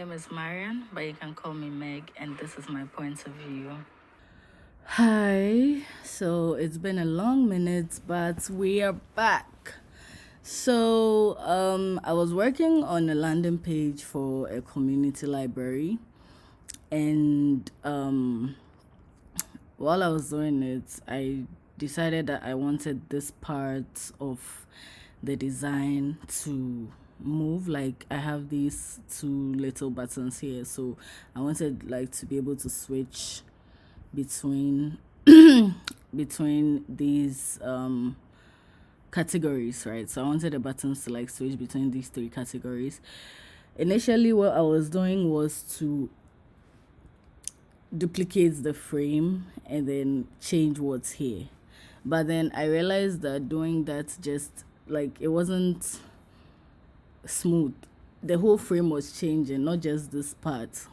name is Marian, but you can call me Meg, and this is my point of view. Hi, so it's been a long minute, but we are back. So, I was working on a landing page for a community library, and while I was doing it, I decided that I wanted this part of the design to move. Like, I have these two little buttons here, so I wanted like to be able to switch between between these categories, right? So I wanted the buttons to like switch between these three categories. Initially, what I was doing was to duplicate the frame and then change what's here, but then I realized that doing that just like it wasn't smooth. The whole frame was changing, not just this part.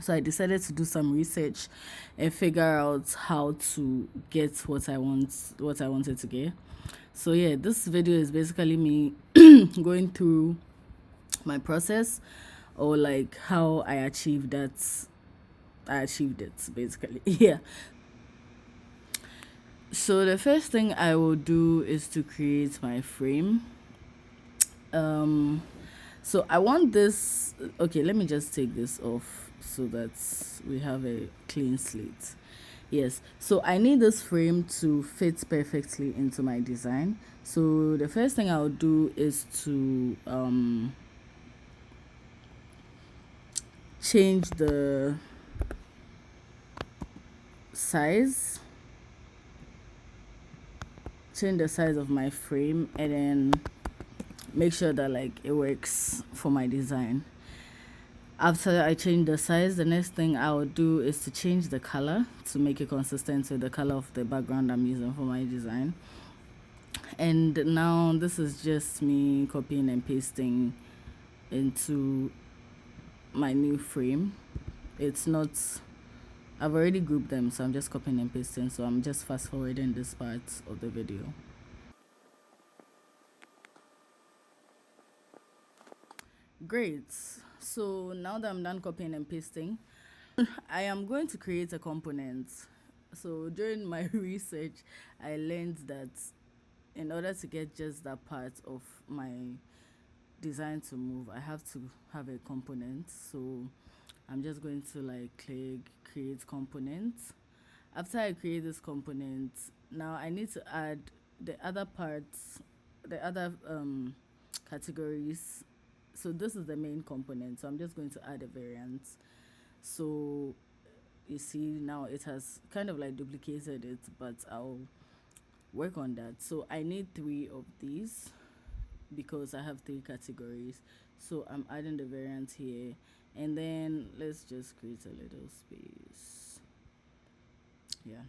So I decided to do some research and figure out how to get what I wanted to get. So yeah, this video is basically me going through my process, or like how I achieved that. I achieved it basically. Yeah. So the first thing I will do is to create my frame. So I want this. Okay, let me just take this off so that we have a clean slate. Yes, so I need this frame to fit perfectly into my design. So the first thing I'll do is to change the size of my frame, and then make sure that like it works for my design. After I change the size, the next thing I will do is to change the color to make it consistent with the color of the background I'm using for my design. And now this is just me copying and pasting into my new frame. It's not, I've already grouped them, so I'm just copying and pasting. So I'm just fast forwarding this part of the video. Great. So now that I'm done copying and pasting, I am going to create a component. So during my research, I learned that in order to get just that part of my design to move, I have to have a component. So I'm just going to like click create component. After I create this component, now I need to add the other parts, the other categories. So this is the main component, so I'm just going to add a variant. So you see now it has kind of like duplicated it, but I'll work on that. So I need 3 of these because I have 3 categories. So I'm adding the variant here, and then let's just create a little space. Yeah.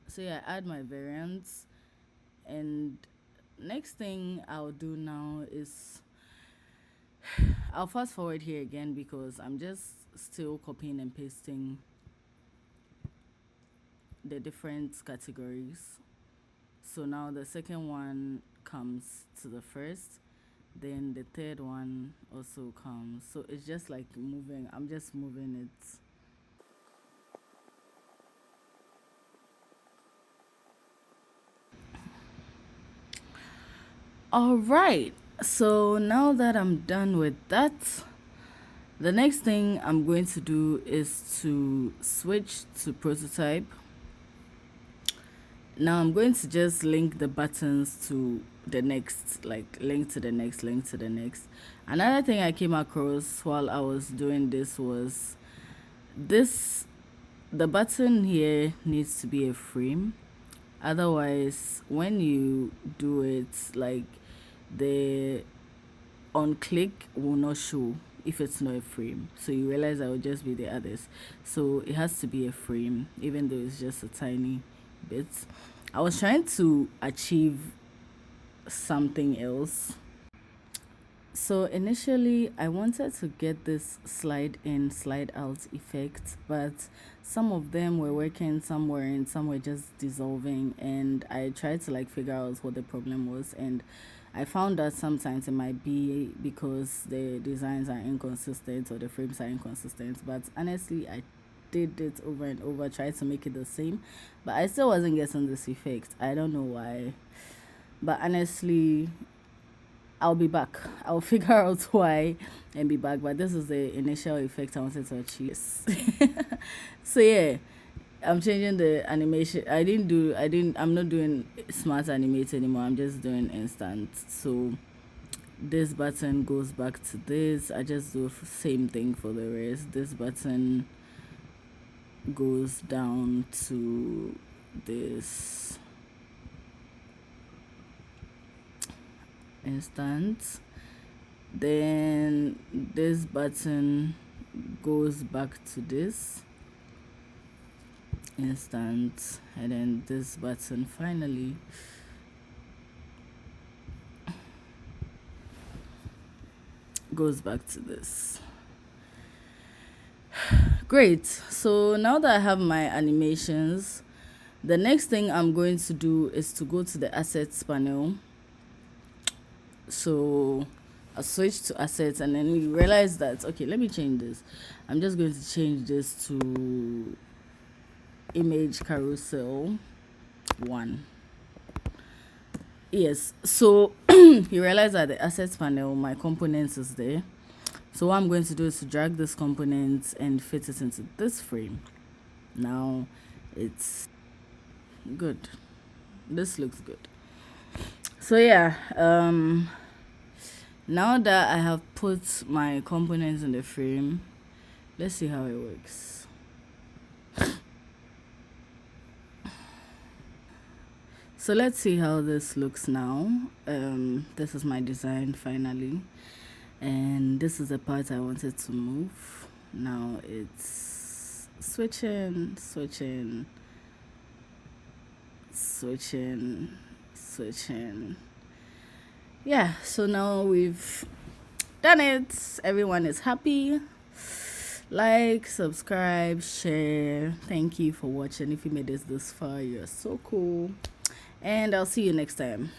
So yeah, I add my variants, and next thing I'll do now is I'll fast forward here again because I'm just still copying and pasting the different categories. So now the second one comes to the first, then the third one also comes. So it's just like moving, I'm just moving it. All right, so now that I'm done with that, the next thing I'm going to do is to switch to prototype. Now I'm going to just link the buttons to the next, like link to the next, link to the next. Another thing I came across while I was doing this was this, the button here needs to be a frame. Otherwise, when you do it, like the on click will not show if it's not a frame. So you realize that will just be the others. So it has to be a frame, even though it's just a tiny bit. I was trying to achieve something else. So initially I wanted to get this slide in, slide out effect, but some of them were working, some weren't, some were just dissolving, and I tried to like figure out what the problem was, and I found that sometimes it might be because the designs are inconsistent or the frames are inconsistent, but honestly I did it over and over, tried to make it the same, but I still wasn't getting this effect. I don't know why, but honestly I'll be back. I'll figure out why and be back. But this is the initial effect I wanted to achieve. So yeah, I'm changing the animation. I'm not doing smart animate anymore. I'm just doing instant. So this button goes back to this. I just do same thing for the rest. This button goes down to this instant. Then this button goes back to this instant, and then this button finally goes back to this. Great. So now that I have my animations, the next thing I'm going to do is to go to the assets panel. So I switch to assets, and then you realize that, okay, let me change this. I'm just going to change this to image carousel 1. Yes, so you realize that the assets panel, my components is there. So what I'm going to do is to drag this component and fit it into this frame. Now it's good. This looks good. So yeah, now that I have put my components in the frame, let's see how it works. So let's see how this looks now. This is my design finally, and this is the part I wanted to move. Now it's switching. Yeah, so now we've done it. Everyone is happy. Like, subscribe, share. Thank you for watching. If you made this far, you're so cool. And I'll see you next time.